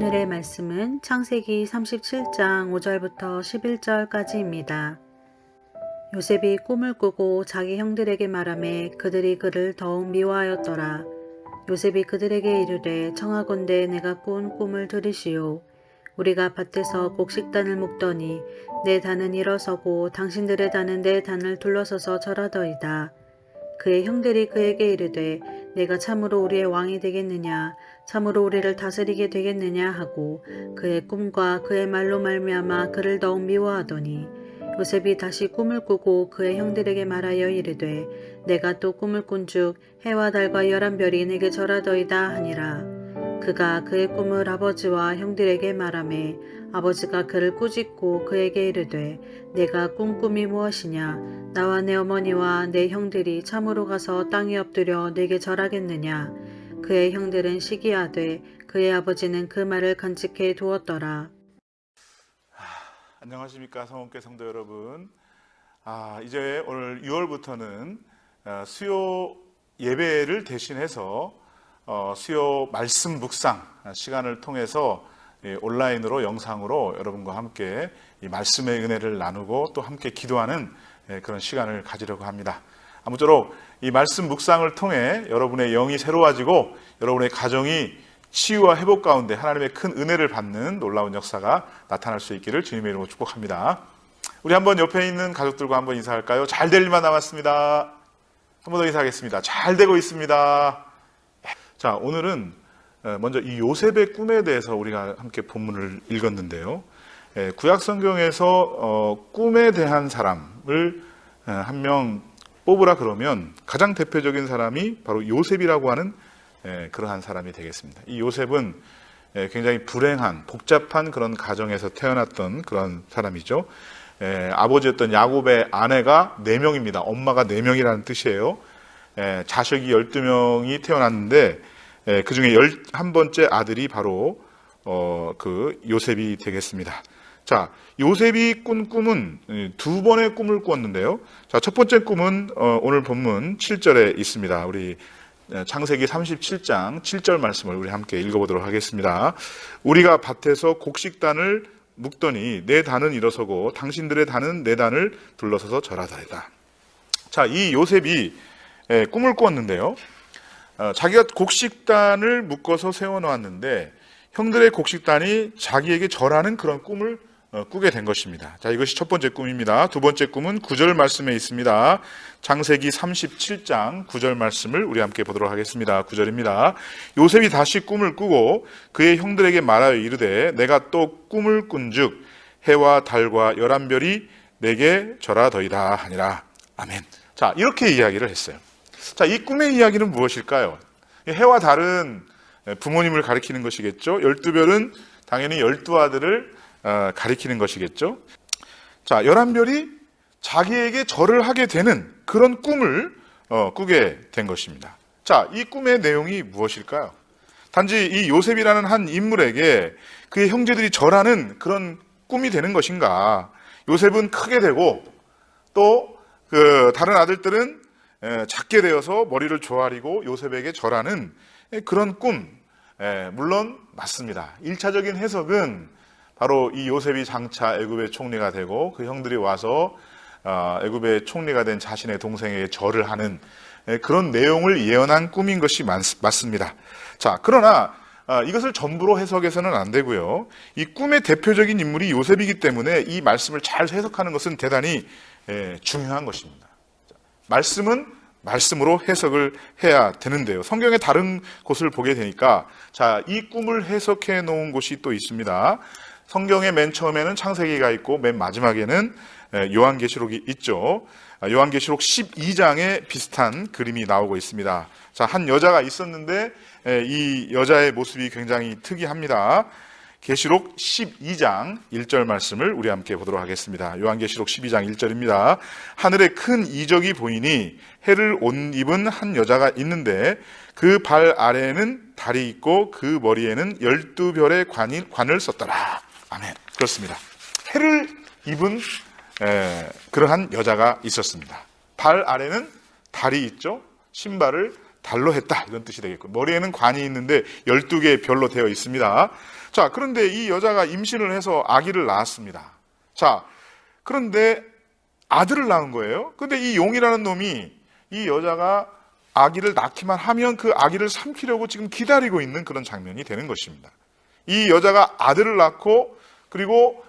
오늘의 말씀은 창세기 37장 5절부터 11절까지입니다. 요셉이 꿈을 꾸고 자기 형들에게 말하매 그들이 그를 더욱 미워하였더라. 요셉이 그들에게 이르되 청하건대 내가 꾼 꿈을 들으시오. 우리가 밭에서 곡식단을 묶더니 내 단은 일어서고 당신들의 단은 내 단을 둘러서서 절하더이다. 그의 형들이 그에게 이르되 내가 참으로 우리의 왕이 되겠느냐, 참으로 우리를 다스리게 되겠느냐 하고 그의 꿈과 그의 말로 말미암아 그를 더욱 미워하더니 요셉이 다시 꿈을 꾸고 그의 형들에게 말하여 이르되 내가 또 꿈을 꾼즉 해와 달과 11별이 내게 절하더이다 하니라. 그가 그의 꿈을 아버지와 형들에게 말하매 아버지가 그를 꾸짖고 그에게 이르되 내가 꾼 꿈이 무엇이냐, 나와 내 어머니와 내 형들이 참으로 가서 땅에 엎드려 내게 절하겠느냐. 그의 형들은 시기하되 그의 아버지는 그 말을 간직해 두었더라. 안녕하십니까 성원교회 성도 여러분. 이제 오늘 6월부터는 수요 예배를 대신해서 수요 말씀 묵상 시간을 통해서 온라인으로 영상으로 여러분과 함께 이 말씀의 은혜를 나누고 또 함께 기도하는 그런 시간을 가지려고 합니다. 아무쪼록 이 말씀 묵상을 통해 여러분의 영이 새로워지고 여러분의 가정이 치유와 회복 가운데 하나님의 큰 은혜를 받는 놀라운 역사가 나타날 수 있기를 주님의 이름으로 축복합니다. 우리 한번 옆에 있는 가족들과 한번 인사할까요? 잘 될 일만 남았습니다. 한 번 더 인사하겠습니다. 잘 되고 있습니다. 자, 오늘은 먼저 이 요셉의 꿈에 대해서 우리가 함께 본문을 읽었는데요. 구약 성경에서 꿈에 대한 사람을 한 명 뽑으라 그러면 가장 대표적인 사람이 바로 요셉이라고 하는 그러한 사람이 되겠습니다. 이 요셉은 굉장히 불행한 복잡한 그런 가정에서 태어났던 그런 사람이죠. 아버지였던 야곱의 아내가 4명입니다. 엄마가 4명이라는 뜻이에요. 자식이 12명이 태어났는데 그 중에 11번째 아들이 바로 그 요셉이 되겠습니다. 자, 요셉이 꾼 꿈은 2번의 꿈을 꾸었는데요. 자, 첫 번째 꿈은 오늘 본문 7절에 있습니다. 우리 창세기 37장 7절 말씀을 우리 함께 읽어보도록 하겠습니다. 우리가 밭에서 곡식단을 묶더니 내 단은 일어서고 당신들의 단은 내 단을 둘러서서 절하더이다. 자, 이 요셉이 꿈을 꾸었는데요. 자기가 곡식단을 묶어서 세워놓았는데 형들의 곡식단이 자기에게 절하는 그런 꿈을 꾸게 된 것입니다. 자, 이것이 첫 번째 꿈입니다. 두 번째 꿈은 9절 말씀에 있습니다. 창세기 37장 9절 말씀을 우리 함께 보도록 하겠습니다. 9절입니다. 요셉이 다시 꿈을 꾸고 그의 형들에게 말하여 이르되 내가 또 꿈을 꾼즉 해와 달과 11별이 내게 절하더이다 하니라. 아멘. 자, 이렇게 이야기를 했어요. 자, 이 꿈의 이야기는 무엇일까요? 해와 달은 부모님을 가리키는 것이겠죠. 12별은 당연히 12아들을 가리키는 것이겠죠. 자, 11별이 자기에게 절을 하게 되는 그런 꿈을 꾸게 된 것입니다. 자, 이 꿈의 내용이 무엇일까요? 단지 이 요셉이라는 한 인물에게 그의 형제들이 절하는 그런 꿈이 되는 것인가? 요셉은 크게 되고 또 그 다른 아들들은 작게 되어서 머리를 조아리고 요셉에게 절하는 그런 꿈, 물론 맞습니다. 1차적인 해석은 바로 이 요셉이 장차 애굽의 총리가 되고 그 형들이 와서 애굽의 총리가 된 자신의 동생에게 절을 하는 그런 내용을 예언한 꿈인 것이 맞습니다. 자, 그러나 이것을 전부로 해석해서는 안 되고요. 이 꿈의 대표적인 인물이 요셉이기 때문에 이 말씀을 잘 해석하는 것은 대단히 중요한 것입니다. 말씀은 말씀으로 해석을 해야 되는데요. 성경의 다른 곳을 보게 되니까 자, 이 꿈을 해석해 놓은 곳이 또 있습니다. 성경의 맨 처음에는 창세기가 있고 맨 마지막에는 요한계시록이 있죠. 요한계시록 12장에 비슷한 그림이 나오고 있습니다. 자, 한 여자가 있었는데 이 여자의 모습이 굉장히 특이합니다. 계시록 12장 1절 말씀을 우리 함께 보도록 하겠습니다. 요한계시록 12장 1절입니다. 하늘에 큰 이적이 보이니 해를 옷 입은 한 여자가 있는데 그 발 아래에는 달이 있고 그 머리에는 12별의 관을 썼더라. 아멘. 그렇습니다. 해를 입은 그러한 여자가 있었습니다. 발 아래는 달이 있죠. 신발을 달로 했다, 이런 뜻이 되겠고, 머리에는 관이 있는데 12개의 별로 되어 있습니다. 자, 그런데 이 여자가 임신을 해서 아기를 낳았습니다. 자, 그런데 아들을 낳은 거예요. 근데 이 용이라는 놈이 이 여자가 아기를 낳기만 하면 그 아기를 삼키려고 지금 기다리고 있는 그런 장면이 되는 것입니다. 이 여자가 아들을 낳고 그리고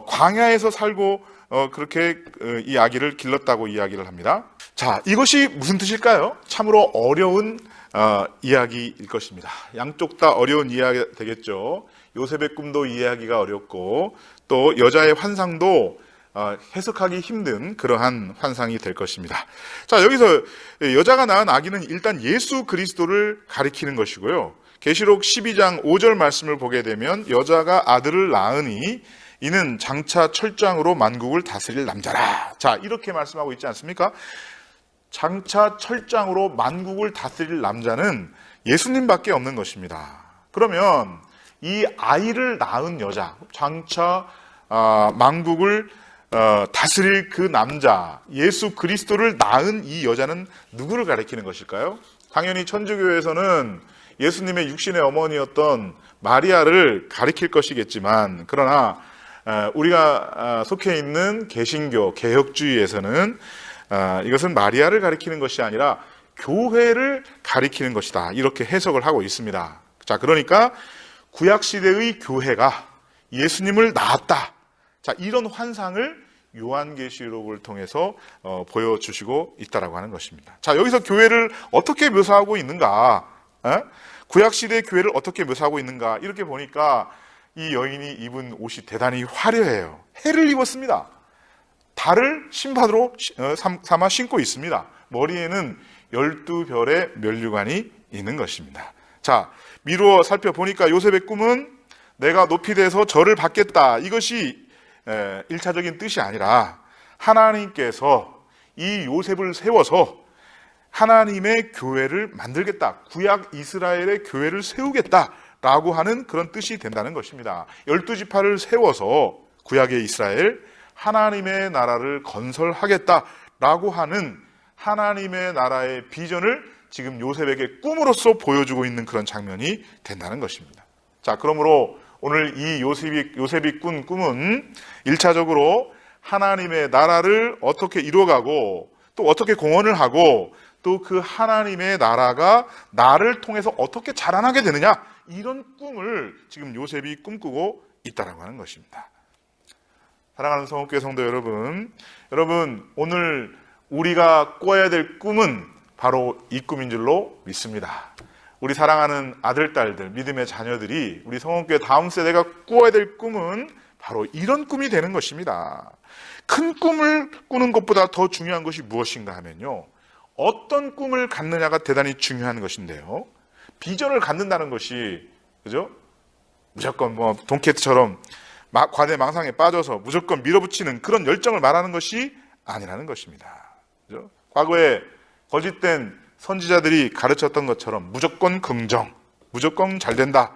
광야에서 살고 그렇게 이 아기를 길렀다고 이야기를 합니다. 자, 이것이 무슨 뜻일까요? 참으로 어려운 이야기일 것입니다. 양쪽 다 어려운 이야기가 되겠죠. 요셉의 꿈도 이해하기가 어렵고 또 여자의 환상도 해석하기 힘든 그러한 환상이 될 것입니다. 자, 여기서 여자가 낳은 아기는 일단 예수 그리스도를 가리키는 것이고요. 계시록 12장 5절 말씀을 보게 되면 여자가 아들을 낳으니 이는 장차 철장으로 만국을 다스릴 남자라. 자, 이렇게 말씀하고 있지 않습니까? 장차 철장으로 만국을 다스릴 남자는 예수님밖에 없는 것입니다. 그러면 이 아이를 낳은 여자, 장차 만국을 다스릴 그 남자, 예수 그리스도를 낳은 이 여자는 누구를 가리키는 것일까요? 당연히 천주교에서는 예수님의 육신의 어머니였던 마리아를 가리킬 것이겠지만, 그러나 우리가 속해 있는 개신교, 개혁주의에서는 이것은 마리아를 가리키는 것이 아니라 교회를 가리키는 것이다, 이렇게 해석을 하고 있습니다. 자, 그러니까 구약시대의 교회가 예수님을 낳았다. 자, 이런 환상을 요한계시록을 통해서 보여주시고 있다라고 하는 것입니다. 자, 여기서 교회를 어떻게 묘사하고 있는가? 구약시대의 교회를 어떻게 묘사하고 있는가? 이렇게 보니까 이 여인이 입은 옷이 대단히 화려해요. 해를 입었습니다. 달을 신발으로 삼아 신고 있습니다. 머리에는 12별의 면류관이 있는 것입니다. 자, 미루어 살펴보니까 요셉의 꿈은 내가 높이 돼서 절을 받겠다, 이것이 1차적인 뜻이 아니라 하나님께서 이 요셉을 세워서 하나님의 교회를 만들겠다, 구약 이스라엘의 교회를 세우겠다라고 하는 그런 뜻이 된다는 것입니다. 12지파를 세워서 구약의 이스라엘, 하나님의 나라를 건설하겠다라고 하는 하나님의 나라의 비전을 지금 요셉에게 꿈으로써 보여주고 있는 그런 장면이 된다는 것입니다. 자, 그러므로 오늘 이 요셉이 꾼 꿈은 1차적으로 하나님의 나라를 어떻게 이루어가고 또 어떻게 공헌을 하고 또 그 하나님의 나라가 나를 통해서 어떻게 자라나게 되느냐, 이런 꿈을 지금 요셉이 꿈꾸고 있다라고 하는 것입니다. 사랑하는 성읍교회 성도 여러분, 오늘 우리가 꿔야 될 꿈은 바로 이 꿈인 줄로 믿습니다. 우리 사랑하는 아들, 딸들, 믿음의 자녀들이, 우리 성읍교회 다음 세대가 꾸어야 될 꿈은 바로 이런 꿈이 되는 것입니다. 큰 꿈을 꾸는 것보다 더 중요한 것이 무엇인가 하면요, 어떤 꿈을 갖느냐가 대단히 중요한 것인데요. 비전을 갖는다는 것이, 그죠? 무조건 돈키호테처럼 과대망상에 빠져서 무조건 밀어붙이는 그런 열정을 말하는 것이 아니라는 것입니다. 그죠? 과거에 거짓된 선지자들이 가르쳤던 것처럼 무조건 긍정, 무조건 잘 된다,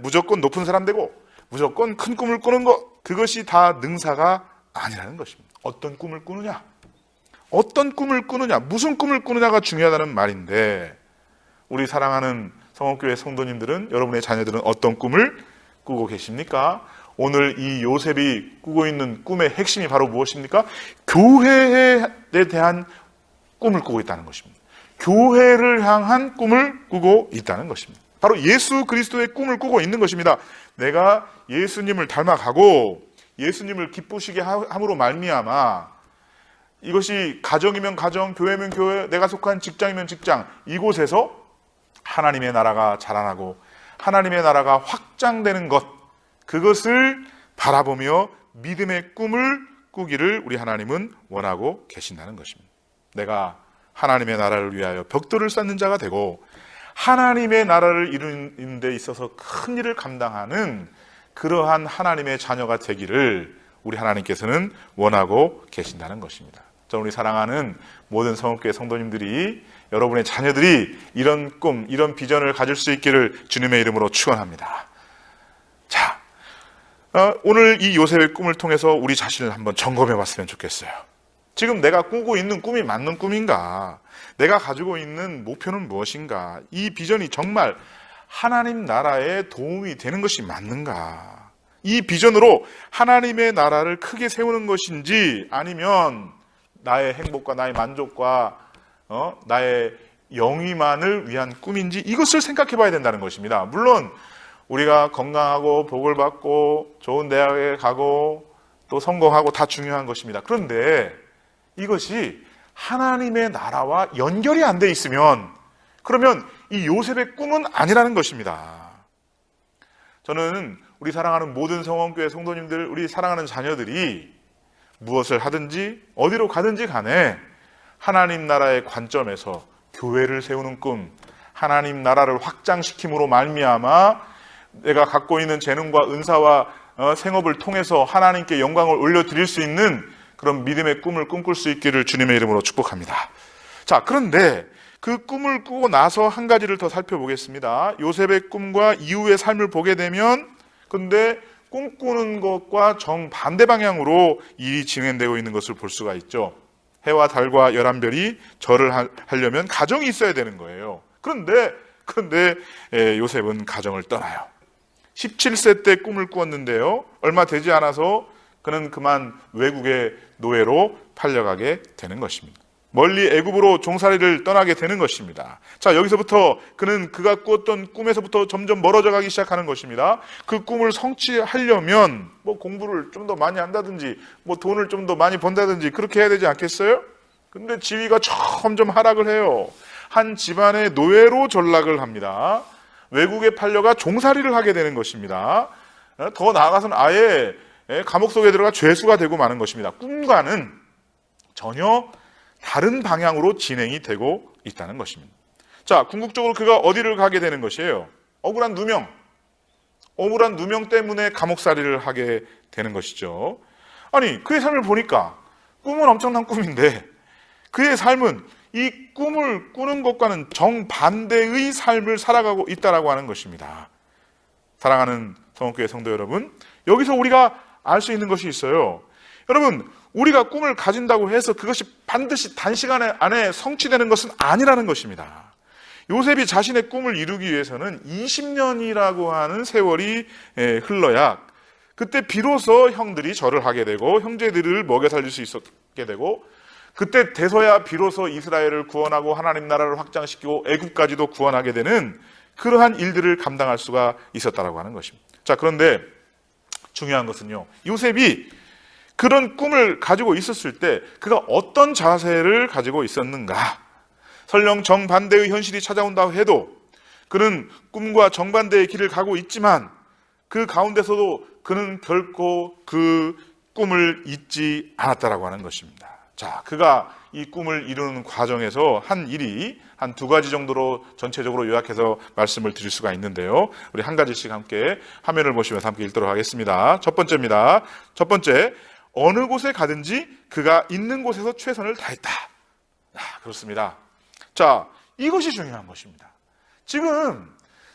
무조건 높은 사람 되고 무조건 큰 꿈을 꾸는 것, 그것이 다 능사가 아니라는 것입니다. 어떤 꿈을 꾸느냐, 무슨 꿈을 꾸느냐가 중요하다는 말인데, 우리 사랑하는 성읍교회 성도님들은, 여러분의 자녀들은 어떤 꿈을 꾸고 계십니까? 오늘 이 요셉이 꾸고 있는 꿈의 핵심이 바로 무엇입니까? 교회에 대한 꿈을 꾸고 있다는 것입니다. 교회를 향한 꿈을 꾸고 있다는 것입니다. 바로 예수 그리스도의 꿈을 꾸고 있는 것입니다. 내가 예수님을 닮아가고 예수님을 기쁘시게 함으로 말미암아, 이것이 가정이면 가정, 교회면 교회, 내가 속한 직장이면 직장, 이곳에서 하나님의 나라가 자라나고 하나님의 나라가 확장되는 것, 그것을 바라보며 믿음의 꿈을 꾸기를 우리 하나님은 원하고 계신다는 것입니다. 내가 하나님의 나라를 위하여 벽돌을 쌓는 자가 되고 하나님의 나라를 이루는 데 있어서 큰 일을 감당하는 그러한 하나님의 자녀가 되기를 우리 하나님께서는 원하고 계신다는 것입니다. 저 우리 사랑하는 모든 성읍교회 성도님들이, 여러분의 자녀들이 이런 꿈, 이런 비전을 가질 수 있기를 주님의 이름으로 축원합니다. 자, 오늘 이 요셉의 꿈을 통해서 우리 자신을 한번 점검해 봤으면 좋겠어요. 지금 내가 꾸고 있는 꿈이 맞는 꿈인가? 내가 가지고 있는 목표는 무엇인가? 이 비전이 정말 하나님 나라에 도움이 되는 것이 맞는가? 이 비전으로 하나님의 나라를 크게 세우는 것인지, 아니면 나의 행복과 나의 만족과 나의 영위만을 위한 꿈인지, 이것을 생각해 봐야 된다는 것입니다. 물론 우리가 건강하고 복을 받고 좋은 대학에 가고 또 성공하고 다 중요한 것입니다. 그런데 이것이 하나님의 나라와 연결이 안 돼 있으면, 그러면 이 요셉의 꿈은 아니라는 것입니다. 저는 우리 사랑하는 모든 성원교회 성도님들, 우리 사랑하는 자녀들이 무엇을 하든지 어디로 가든지 간에 하나님 나라의 관점에서 교회를 세우는 꿈, 하나님 나라를 확장시킴으로 말미암아 내가 갖고 있는 재능과 은사와 생업을 통해서 하나님께 영광을 올려드릴 수 있는 그런 믿음의 꿈을 꿈꿀 수 있기를 주님의 이름으로 축복합니다. 자, 그런데 그 꿈을 꾸고 나서 한 가지를 더 살펴보겠습니다. 요셉의 꿈과 이후의 삶을 보게 되면, 근데 꿈꾸는 것과 정반대 방향으로 일이 진행되고 있는 것을 볼 수가 있죠. 해와 달과 11별이 절을 하려면 가정이 있어야 되는 거예요. 그런데 요셉은 가정을 떠나요. 17세 때 꿈을 꾸었는데요, 얼마 되지 않아서 그는 그만 외국의 노예로 팔려가게 되는 것입니다. 멀리 애굽으로 종살이를 떠나게 되는 것입니다. 자, 여기서부터 그는 그가 꾸었던 꿈에서부터 점점 멀어져 가기 시작하는 것입니다. 그 꿈을 성취하려면 공부를 좀 더 많이 한다든지 돈을 좀 더 많이 번다든지 그렇게 해야 되지 않겠어요? 근데 지위가 점점 하락을 해요. 한 집안의 노예로 전락을 합니다. 외국에 팔려가 종살이를 하게 되는 것입니다. 더 나아가서는 아예 감옥 속에 들어가 죄수가 되고 마는 것입니다. 꿈과는 전혀 다른 방향으로 진행이 되고 있다는 것입니다. 자, 궁극적으로 그가 어디를 가게 되는 것이에요? 억울한 누명 때문에 감옥살이를 하게 되는 것이죠. 아니, 그의 삶을 보니까 꿈은 엄청난 꿈인데 그의 삶은 이 꿈을 꾸는 것과는 정반대의 삶을 살아가고 있다라고 하는 것입니다. 사랑하는 성원교회 성도 여러분, 여기서 우리가 알 수 있는 것이 있어요. 여러분, 우리가 꿈을 가진다고 해서 그것이 반드시 단시간 안에 성취되는 것은 아니라는 것입니다. 요셉이 자신의 꿈을 이루기 위해서는 20년이라고 하는 세월이 흘러야 그때 비로소 형들이 절을 하게 되고 형제들을 먹여 살릴 수 있게 되고, 그때 돼서야 비로소 이스라엘을 구원하고 하나님 나라를 확장시키고 애굽까지도 구원하게 되는 그러한 일들을 감당할 수가 있었다라고 하는 것입니다. 자, 그런데 중요한 것은요, 요셉이 그런 꿈을 가지고 있었을 때 그가 어떤 자세를 가지고 있었는가? 설령 정반대의 현실이 찾아온다고 해도 그는 꿈과 정반대의 길을 가고 있지만 그 가운데서도 그는 결코 그 꿈을 잊지 않았다라고 하는 것입니다. 자, 그가 이 꿈을 이루는 과정에서 한 일이 한 두 가지 정도로 전체적으로 요약해서 말씀을 드릴 수가 있는데요, 우리 한 가지씩 함께 화면을 보시면서 함께 읽도록 하겠습니다. 첫 번째입니다. 첫 번째, 어느 곳에 가든지 그가 있는 곳에서 최선을 다했다. 그렇습니다. 자, 이것이 중요한 것입니다. 지금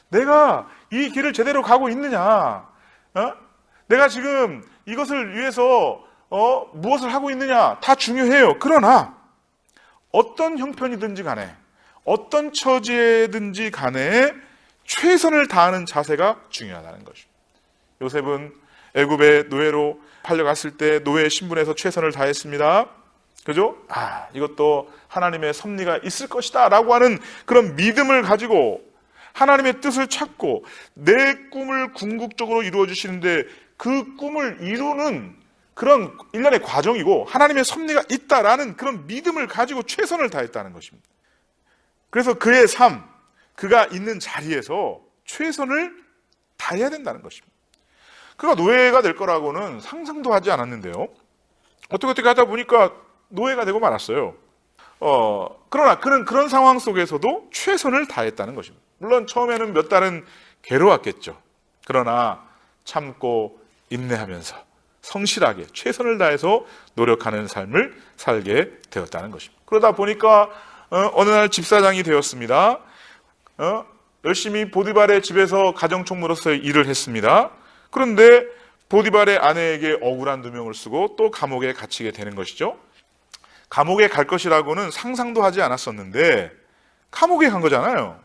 내가 이 길을 제대로 가고 있느냐, 내가 지금 이것을 위해서 무엇을 하고 있느냐, 다 중요해요. 그러나 어떤 형편이든지 간에 어떤 처지에든지 간에 최선을 다하는 자세가 중요하다는 것입니다. 요셉은 애굽의 노예로 팔려갔을 때 노예 신분에서 최선을 다했습니다. 그죠? 이것도 하나님의 섭리가 있을 것이다 라고 하는 그런 믿음을 가지고 하나님의 뜻을 찾고 내 꿈을 궁극적으로 이루어 주시는데 그 꿈을 이루는 그런 일련의 과정이고 하나님의 섭리가 있다라는 그런 믿음을 가지고 최선을 다했다는 것입니다. 그래서 그의 삶, 그가 있는 자리에서 최선을 다해야 된다는 것입니다. 그가 노예가 될 거라고는 상상도 하지 않았는데요, 어떻게 하다 보니까 노예가 되고 말았어요. 그러나 그는 그런 상황 속에서도 최선을 다했다는 것입니다. 물론 처음에는 몇 달은 괴로웠겠죠. 그러나 참고 인내하면서 성실하게 최선을 다해서 노력하는 삶을 살게 되었다는 것입니다. 그러다 보니까 어느 날 집사장이 되었습니다. 열심히 보디발의 집에서 가정총무로서 일을 했습니다. 그런데 보디발의 아내에게 억울한 누명을 쓰고 또 감옥에 갇히게 되는 것이죠. 감옥에 갈 것이라고는 상상도 하지 않았었는데 감옥에 간 거잖아요.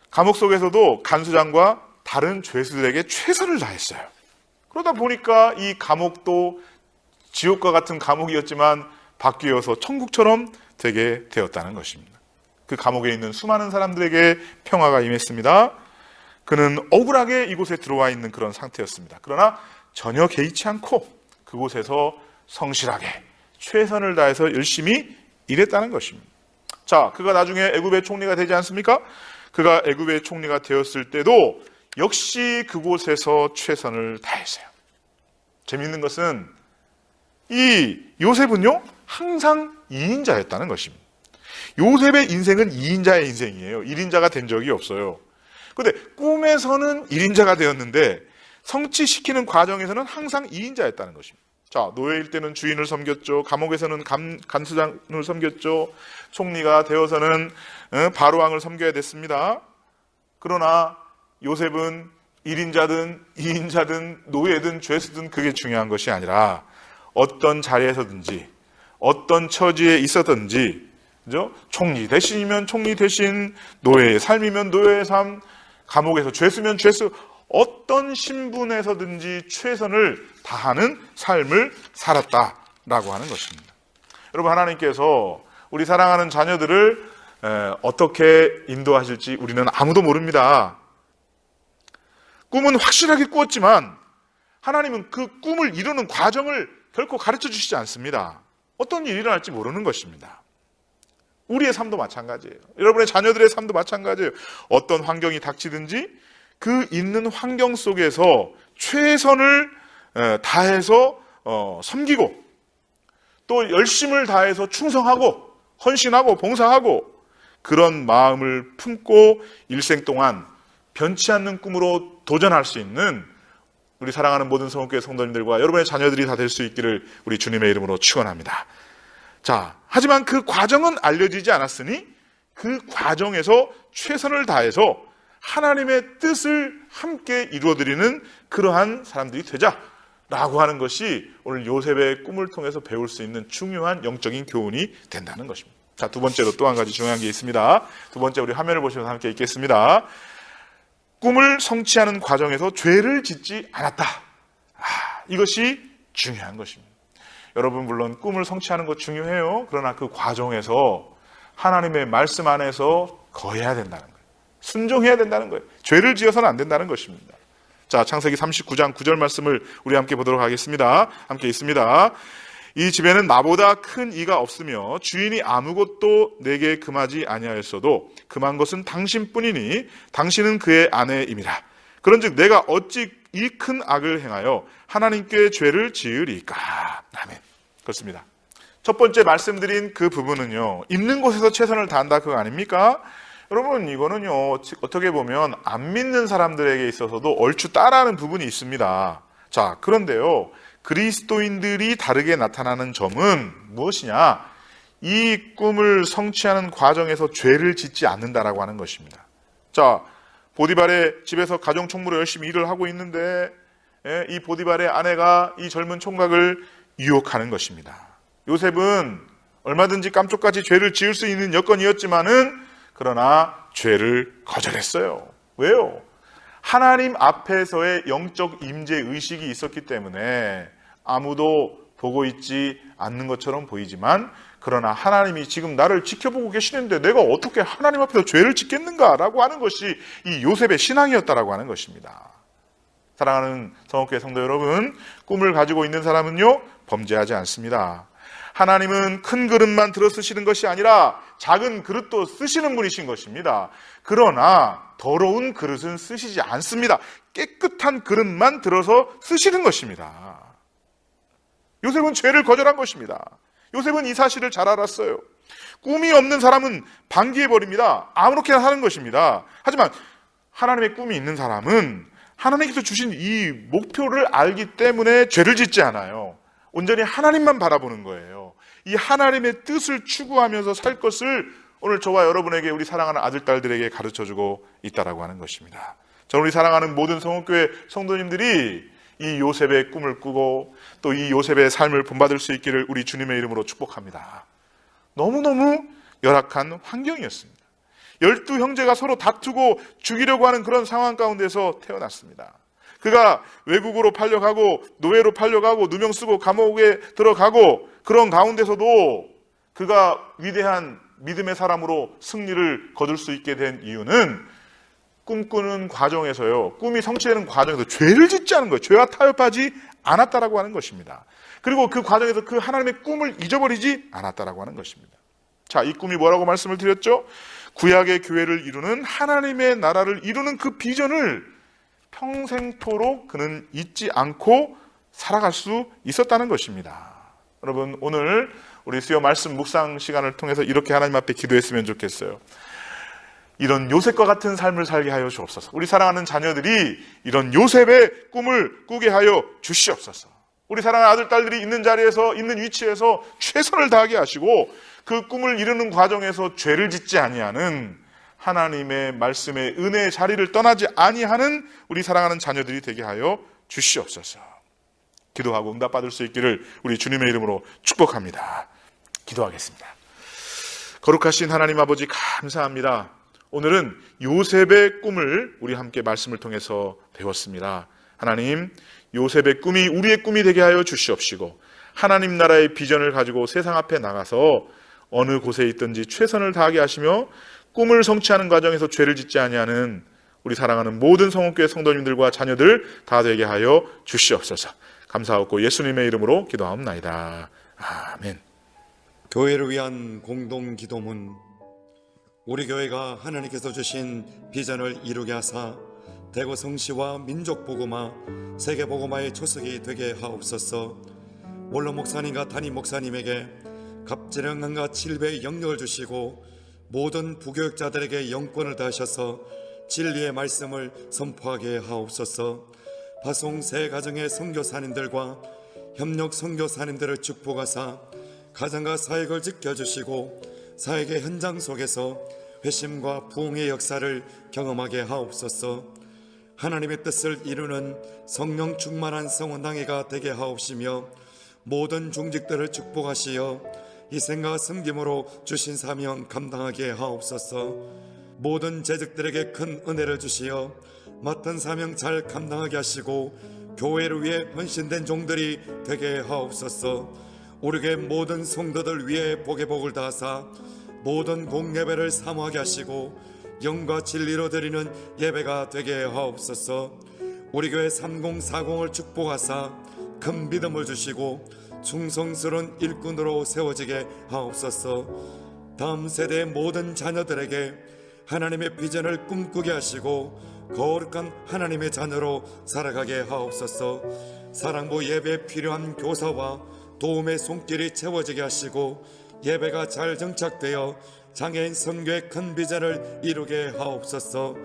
감옥 속에서도 간수장과 다른 죄수들에게 최선을 다했어요. 그러다 보니까 이 감옥도 지옥과 같은 감옥이었지만 바뀌어서 천국처럼 되게 되었다는 것입니다. 그 감옥에 있는 수많은 사람들에게 평화가 임했습니다. 그는 억울하게 이곳에 들어와 있는 그런 상태였습니다. 그러나 전혀 개의치 않고 그곳에서 성실하게 최선을 다해서 열심히 일했다는 것입니다. 자, 그가 나중에 애굽의 총리가 되지 않습니까? 그가 애굽의 총리가 되었을 때도 역시 그곳에서 최선을 다했어요. 재미있는 것은 이 요셉은요 항상 2인자였다는 것입니다. 요셉의 인생은 2인자의 인생이에요. 1인자가 된 적이 없어요. 그런데 꿈에서는 1인자가 되었는데 성취시키는 과정에서는 항상 2인자였다는 것입니다. 자, 노예일 때는 주인을 섬겼죠. 감옥에서는 간수장을 섬겼죠. 총리가 되어서는 바로왕을 섬겨야 됐습니다. 그러나 요셉은 1인자든 2인자든 노예든 죄수든 그게 중요한 것이 아니라 어떤 자리에서든지 어떤 처지에 있었든지, 그죠? 총리 대신이면 총리 대신, 노예의 삶이면 노예의 삶, 감옥에서 죄수면 죄수, 어떤 신분에서든지 최선을 다하는 삶을 살았다라고 하는 것입니다. 여러분, 하나님께서 우리 사랑하는 자녀들을 어떻게 인도하실지 우리는 아무도 모릅니다. 꿈은 확실하게 꾸었지만 하나님은 그 꿈을 이루는 과정을 결코 가르쳐 주시지 않습니다. 어떤 일이 일어날지 모르는 것입니다. 우리의 삶도 마찬가지예요. 여러분의 자녀들의 삶도 마찬가지예요. 어떤 환경이 닥치든지 그 있는 환경 속에서 최선을 다해서 섬기고 또 열심을 다해서 충성하고 헌신하고 봉사하고 그런 마음을 품고 일생 동안 변치 않는 꿈으로 도전할 수 있는 우리 사랑하는 모든 성읍교회 성도님들과 여러분의 자녀들이 다 될 수 있기를 우리 주님의 이름으로 축원합니다. 자, 하지만 그 과정은 알려지지 않았으니 그 과정에서 최선을 다해서 하나님의 뜻을 함께 이루어드리는 그러한 사람들이 되자라고 하는 것이 오늘 요셉의 꿈을 통해서 배울 수 있는 중요한 영적인 교훈이 된다는 것입니다. 자, 두 번째로 또 한 가지 중요한 게 있습니다. 두 번째, 우리 화면을 보시면서 함께 읽겠습니다. 꿈을 성취하는 과정에서 죄를 짓지 않았다. 이것이 중요한 것입니다. 여러분, 물론 꿈을 성취하는 것 중요해요. 그러나 그 과정에서 하나님의 말씀 안에서 거해야 된다는 거예요. 순종해야 된다는 거예요. 죄를 지어서는 안 된다는 것입니다. 자, 창세기 39장 9절 말씀을 우리 함께 보도록 하겠습니다. 함께 있습니다. 이 집에는 나보다 큰 이가 없으며 주인이 아무것도 내게 금하지 아니하였어도 금한 것은 당신뿐이니 당신은 그의 아내임이라. 그런즉 내가 어찌 이 큰 악을 행하여 하나님께 죄를 지으리까. 아멘. 그렇습니다. 첫 번째 말씀드린 그 부분은요, 있는 곳에서 최선을 다한다 그거 아닙니까? 여러분, 이거는요 어떻게 보면 안 믿는 사람들에게 있어서도 얼추 따라하는 부분이 있습니다. 자, 그런데요, 그리스도인들이 다르게 나타나는 점은 무엇이냐? 이 꿈을 성취하는 과정에서 죄를 짓지 않는다라고 하는 것입니다. 자, 보디발의 집에서 가정 총무로 열심히 일을 하고 있는데 이 보디발의 아내가 이 젊은 총각을 유혹하는 것입니다. 요셉은 얼마든지 깜짝같이 죄를 지을 수 있는 여건이었지만은 그러나 죄를 거절했어요. 왜요? 하나님 앞에서의 영적 임재 의식이 있었기 때문에 아무도 보고 있지 않는 것처럼 보이지만 그러나 하나님이 지금 나를 지켜보고 계시는데 내가 어떻게 하나님 앞에서 죄를 짓겠는가라고 하는 것이 이 요셉의 신앙이었다라고 하는 것입니다. 사랑하는 성읍교회 성도 여러분, 꿈을 가지고 있는 사람은요 범죄하지 않습니다. 하나님은 큰 그릇만 들어 쓰시는 것이 아니라 작은 그릇도 쓰시는 분이신 것입니다. 그러나 더러운 그릇은 쓰시지 않습니다. 깨끗한 그릇만 들어서 쓰시는 것입니다. 요셉은 죄를 거절한 것입니다. 요셉은 이 사실을 잘 알았어요. 꿈이 없는 사람은 방기해버립니다. 아무렇게나 사는 것입니다. 하지만 하나님의 꿈이 있는 사람은 하나님께서 주신 이 목표를 알기 때문에 죄를 짓지 않아요. 온전히 하나님만 바라보는 거예요. 이 하나님의 뜻을 추구하면서 살 것을 오늘 저와 여러분에게, 우리 사랑하는 아들, 딸들에게 가르쳐주고 있다라고 하는 것입니다. 저는 우리 사랑하는 모든 성읍교회 성도님들이 이 요셉의 꿈을 꾸고 또 이 요셉의 삶을 본받을 수 있기를 우리 주님의 이름으로 축복합니다. 너무너무 열악한 환경이었습니다. 12형제가 서로 다투고 죽이려고 하는 그런 상황 가운데서 태어났습니다. 그가 외국으로 팔려가고 노예로 팔려가고 누명 쓰고 감옥에 들어가고 그런 가운데서도 그가 위대한 믿음의 사람으로 승리를 거둘 수 있게 된 이유는 꿈꾸는 과정에서요, 꿈이 성취되는 과정에서 죄를 짓지 않은 거예요. 죄와 타협하지 않았다라고 하는 것입니다. 그리고 그 과정에서 그 하나님의 꿈을 잊어버리지 않았다라고 하는 것입니다. 자, 이 꿈이 뭐라고 말씀을 드렸죠? 구약의 교회를 이루는 하나님의 나라를 이루는 그 비전을 평생토록 그는 잊지 않고 살아갈 수 있었다는 것입니다. 여러분, 오늘 우리 수요 말씀 묵상 시간을 통해서 이렇게 하나님 앞에 기도했으면 좋겠어요. 이런 요셉과 같은 삶을 살게 하여 주옵소서. 우리 사랑하는 자녀들이 이런 요셉의 꿈을 꾸게 하여 주시옵소서. 우리 사랑하는 아들, 딸들이 있는 자리에서, 있는 위치에서 최선을 다하게 하시고 그 꿈을 이루는 과정에서 죄를 짓지 아니하는 하나님의 말씀의 은혜의 자리를 떠나지 아니하는 우리 사랑하는 자녀들이 되게 하여 주시옵소서. 기도하고 응답받을 수 있기를 우리 주님의 이름으로 축복합니다. 기도하겠습니다. 거룩하신 하나님 아버지, 감사합니다. 오늘은 요셉의 꿈을 우리 함께 말씀을 통해서 배웠습니다. 하나님, 요셉의 꿈이 우리의 꿈이 되게 하여 주시옵시고 하나님 나라의 비전을 가지고 세상 앞에 나가서 어느 곳에 있든지 최선을 다하게 하시며 꿈을 성취하는 과정에서 죄를 짓지 아니하는 우리 사랑하는 모든 성원교회 성도님들과 자녀들 다 되게 하여 주시옵소서. 감사하고 예수님의 이름으로 기도하옵나이다. 아멘. 교회를 위한 공동 기도문. 우리 교회가 하나님께서 주신 비전을 이루게 하사 대구 성시와 민족 복음화, 세계 복음화의 초석이 되게 하옵소서. 원로 목사님과 담임 목사님에게 갑질형과 7배의 영역을 주시고 모든 부교육자들에게 영권을 다하셔서 진리의 말씀을 선포하게 하옵소서. 파송 새 가정의 선교사님들과 협력 선교사님들을 축복하사 가정과 사역을 지켜주시고 사역의 현장 속에서 회심과 부흥의 역사를 경험하게 하옵소서. 하나님의 뜻을 이루는 성령 충만한 성원당회가 되게 하옵시며 모든 중직들을 축복하시어 희생과 섬김으로 주신 사명 감당하게 하옵소서. 모든 재직들에게 큰 은혜를 주시어 맡은 사명 잘 감당하게 하시고 교회를 위해 헌신된 종들이 되게 하옵소서. 우리 교회 모든 성도들 위해 복의 복을 다하사 모든 공예배를 사모하게 하시고 영과 진리로 드리는 예배가 되게 하옵소서. 우리 교회 3040을 축복하사 큰 믿음을 주시고 충성스러운 일꾼으로 세워지게 하옵소서. 다음 세대의 모든 자녀들에게 하나님의 비전을 꿈꾸게 하시고 거룩한 하나님의 자녀로 살아가게 하옵소서. 사랑부 예배에 필요한 교사와 도움의 손길이 채워지게 하시고 예배가 잘 정착되어 장애인 선교의 큰 비전을 이루게 하옵소서.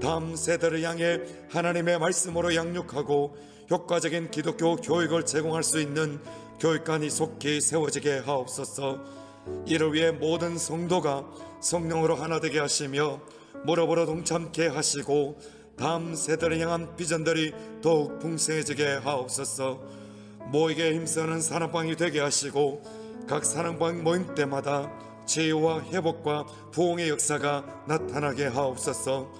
다음 세대를 향해 하나님의 말씀으로 양육하고 효과적인 기독교 교육을 제공할 수 있는 교육관이 속히 세워지게 하옵소서. 이를 위해 모든 성도가 성령으로 하나 되게 하시며 무릎으로 동참케 하시고 다음 세대를 향한 비전들이 더욱 풍성해지게 하옵소서. 모이게 힘쓰는 사랑방이 되게 하시고 각 사랑방 모임 때마다 치유와 회복과 부흥의 역사가 나타나게 하옵소서.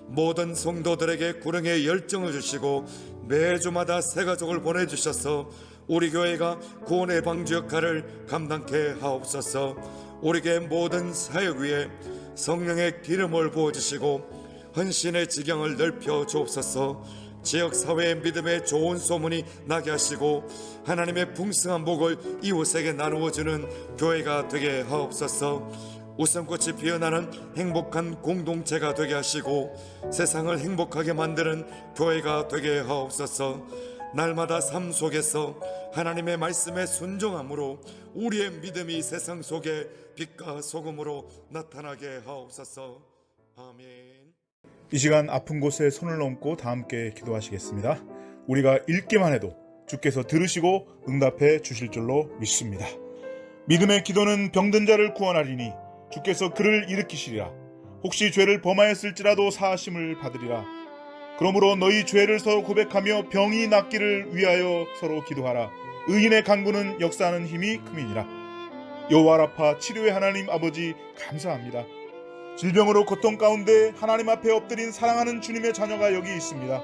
모든 성도들에게 구령의 열정을 주시고 매주마다 새 가족을 보내주셔서 우리 교회가 구원의 방주 역할을 감당케 하옵소서. 우리 교회 모든 사역 위에 성령의 기름을 부어주시고 헌신의 지경을 넓혀 주옵소서. 지역사회의 믿음의 좋은 소문이 나게 하시고 하나님의 풍성한 복을 이웃에게 나누어주는 교회가 되게 하옵소서. 웃음꽃이 피어나는 행복한 공동체가 되게 하시고 세상을 행복하게 만드는 교회가 되게 하옵소서. 날마다 삶 속에서 하나님의 말씀에 순종함으로 우리의 믿음이 세상 속에 빛과 소금으로 나타나게 하옵소서. 아멘. 이 시간 아픈 곳에 손을 얹고 다 함께 기도하시겠습니다. 우리가 읽기만 해도 주께서 들으시고 응답해 주실 줄로 믿습니다. 믿음의 기도는 병든 자를 구원하리니 주께서 그를 일으키시리라. 혹시 죄를 범하였을지라도 사하심을 받으리라. 그러므로 너희 죄를 서로 고백하며 병이 낫기를 위하여 서로 기도하라. 의인의 간구는 역사하는 힘이 큼이니라. 여호와 라파 치료의 하나님 아버지 감사합니다. 질병으로 고통 가운데 하나님 앞에 엎드린 사랑하는 주님의 자녀가 여기 있습니다.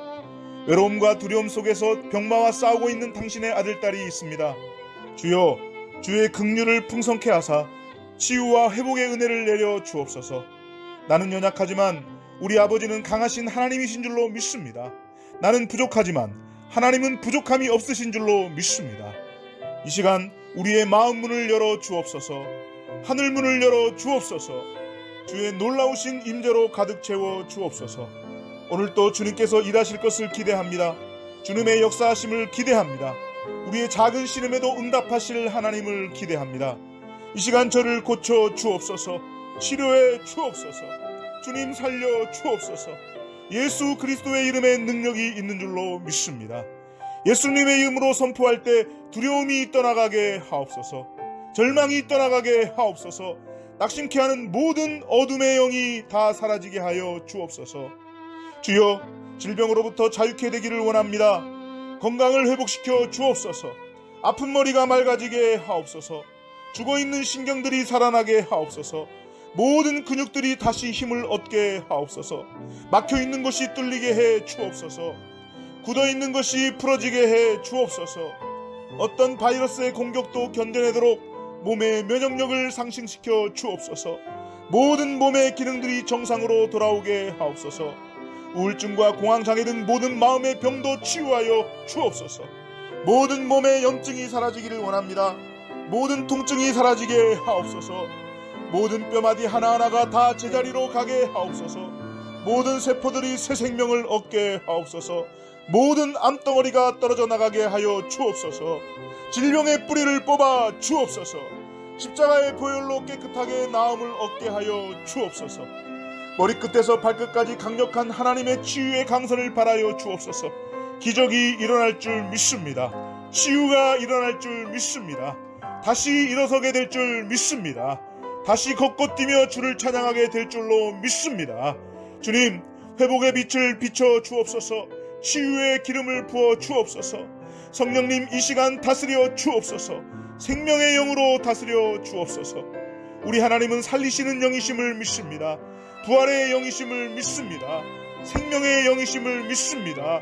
외로움과 두려움 속에서 병마와 싸우고 있는 당신의 아들딸이 있습니다. 주여, 주의 긍휼을 풍성케 하사 치유와 회복의 은혜를 내려 주옵소서. 나는 연약하지만 우리 아버지는 강하신 하나님이신 줄로 믿습니다. 나는 부족하지만 하나님은 부족함이 없으신 줄로 믿습니다. 이 시간 우리의 마음 문을 열어 주옵소서. 하늘 문을 열어 주옵소서. 주의 놀라우신 임재로 가득 채워 주옵소서. 오늘도 주님께서 일하실 것을 기대합니다. 주님의 역사하심을 기대합니다. 우리의 작은 신음에도 응답하실 하나님을 기대합니다. 이 시간 저를 고쳐 주옵소서. 치료해 주옵소서. 주님 살려 주옵소서. 예수 그리스도의 이름에 능력이 있는 줄로 믿습니다. 예수님의 이름으로 선포할 때 두려움이 떠나가게 하옵소서. 절망이 떠나가게 하옵소서. 낙심케 하는 모든 어둠의 영이 다 사라지게 하여 주옵소서. 주여, 질병으로부터 자유케 되기를 원합니다. 건강을 회복시켜 주옵소서. 아픈 머리가 맑아지게 하옵소서. 죽어있는 신경들이 살아나게 하옵소서. 모든 근육들이 다시 힘을 얻게 하옵소서. 막혀있는 것이 뚫리게 해 주옵소서. 굳어있는 것이 풀어지게 해 주옵소서. 어떤 바이러스의 공격도 견뎌내도록 몸의 면역력을 상승시켜 주옵소서. 모든 몸의 기능들이 정상으로 돌아오게 하옵소서. 우울증과 공황장애 등 모든 마음의 병도 치유하여 주옵소서. 모든 몸의 염증이 사라지기를 원합니다. 모든 통증이 사라지게 하옵소서. 모든 뼈마디 하나하나가 다 제자리로 가게 하옵소서. 모든 세포들이 새 생명을 얻게 하옵소서. 모든 암덩어리가 떨어져 나가게 하여 주옵소서. 질병의 뿌리를 뽑아 주옵소서. 십자가의 보혈로 깨끗하게 나음을 얻게 하여 주옵소서. 머리끝에서 발끝까지 강력한 하나님의 치유의 강선을 바라여 주옵소서. 기적이 일어날 줄 믿습니다. 치유가 일어날 줄 믿습니다. 다시 일어서게 될 줄 믿습니다. 다시 걷고 뛰며 주를 찬양하게 될 줄로 믿습니다. 주님, 회복의 빛을 비춰 주옵소서. 치유의 기름을 부어 주옵소서. 성령님, 이 시간 다스려 주옵소서. 생명의 영으로 다스려 주옵소서. 우리 하나님은 살리시는 영이심을 믿습니다. 부활의 영이심을 믿습니다. 생명의 영이심을 믿습니다.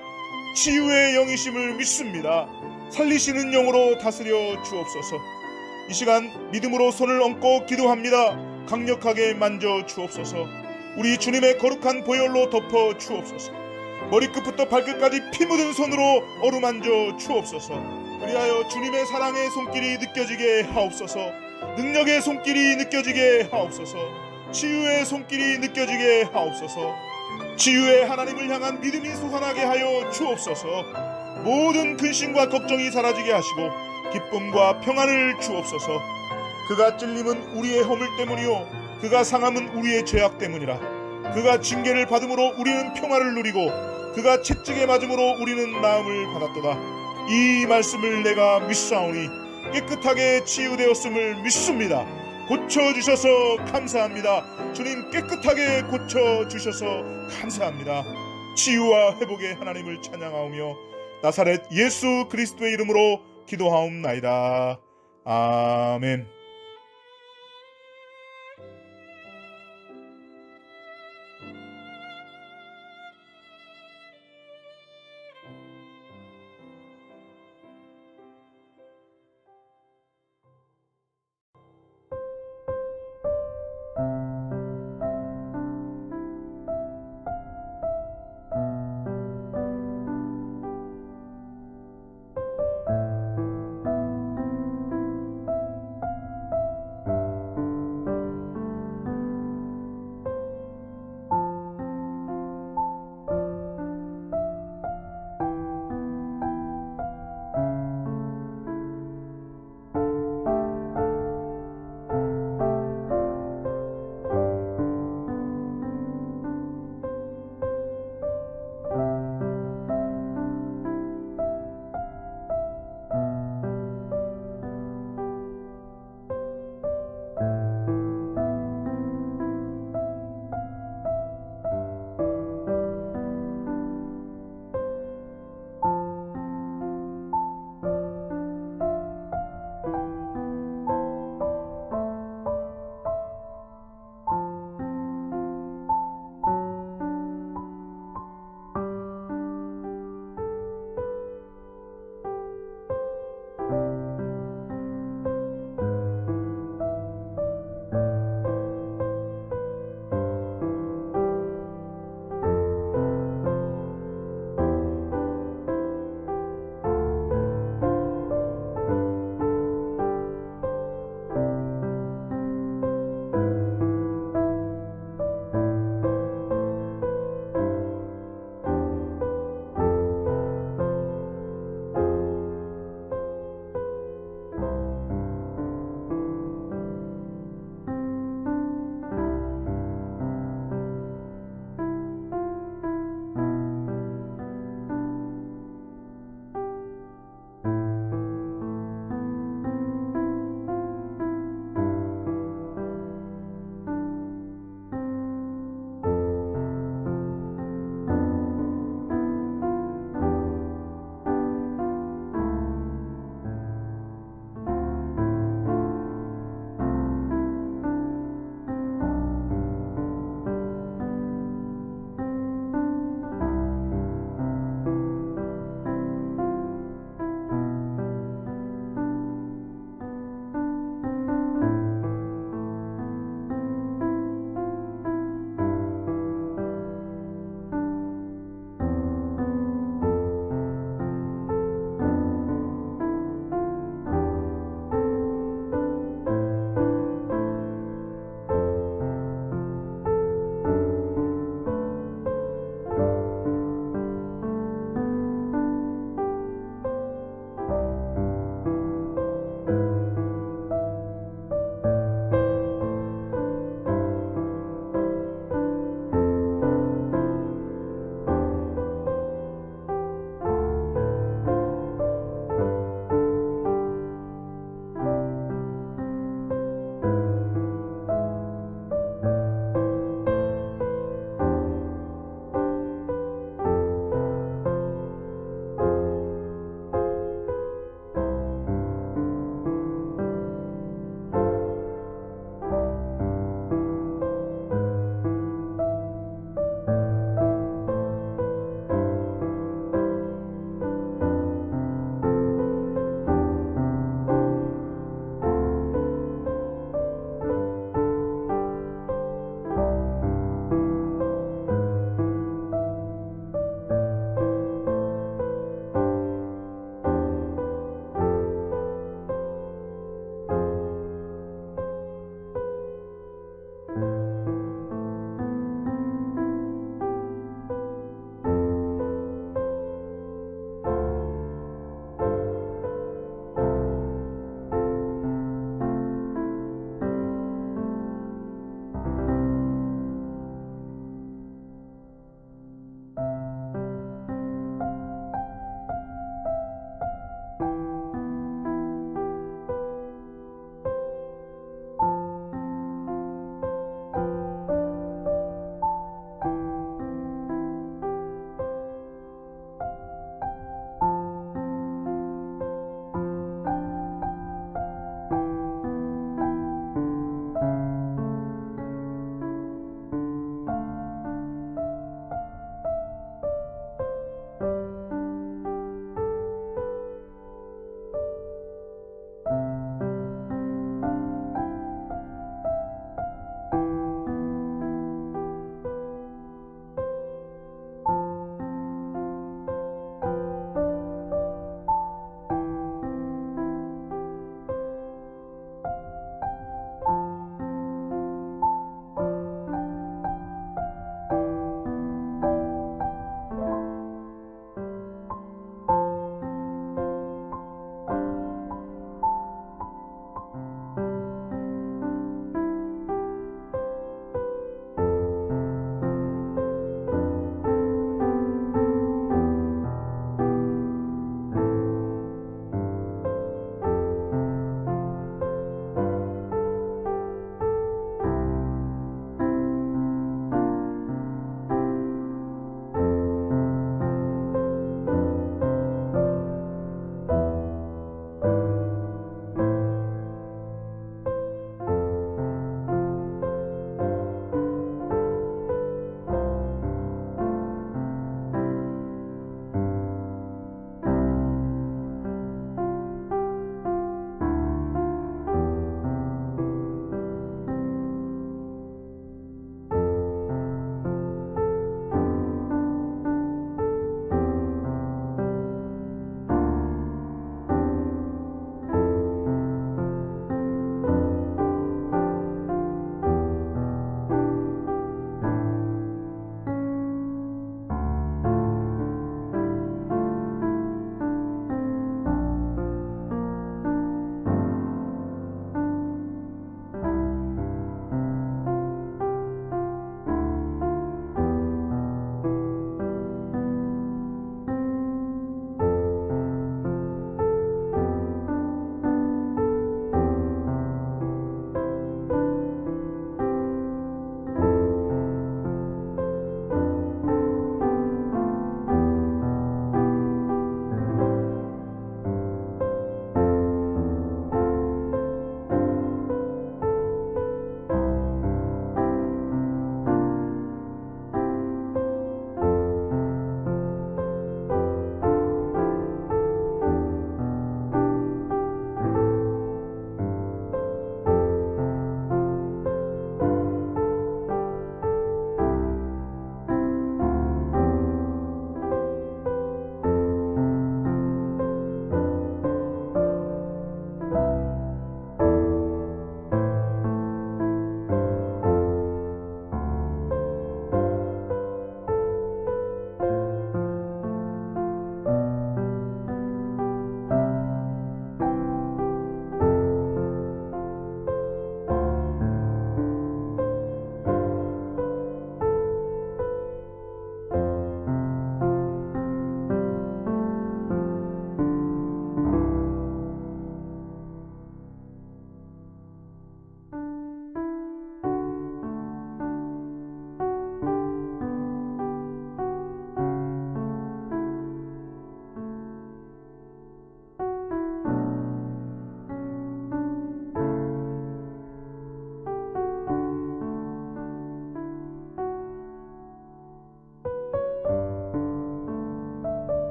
치유의 영이심을 믿습니다. 살리시는 영으로 다스려 주옵소서. 이 시간 믿음으로 손을 얹고 기도합니다. 강력하게 만져 주옵소서. 우리 주님의 거룩한 보혈로 덮어 주옵소서. 머리끝부터 발끝까지 피 묻은 손으로 어루만져 주옵소서. 그리하여 주님의 사랑의 손길이 느껴지게 하옵소서. 능력의 손길이 느껴지게 하옵소서. 치유의 손길이 느껴지게 하옵소서. 치유의 하나님을 향한 믿음이 솟아나게 하여 주옵소서. 모든 근심과 걱정이 사라지게 하시고 기쁨과 평안을 주옵소서. 그가 찔림은 우리의 허물 때문이요 그가 상함은 우리의 죄악 때문이라. 그가 징계를 받음으로 우리는 평화를 누리고 그가 채찍에 맞음으로 우리는 나음을 받았도다. 이 말씀을 내가 믿사오니 깨끗하게 치유되었음을 믿습니다. 고쳐주셔서 감사합니다. 주님, 깨끗하게 고쳐주셔서 감사합니다. 치유와 회복의 하나님을 찬양하오며 나사렛 예수 그리스도의 이름으로 기도하옵나이다. 아멘.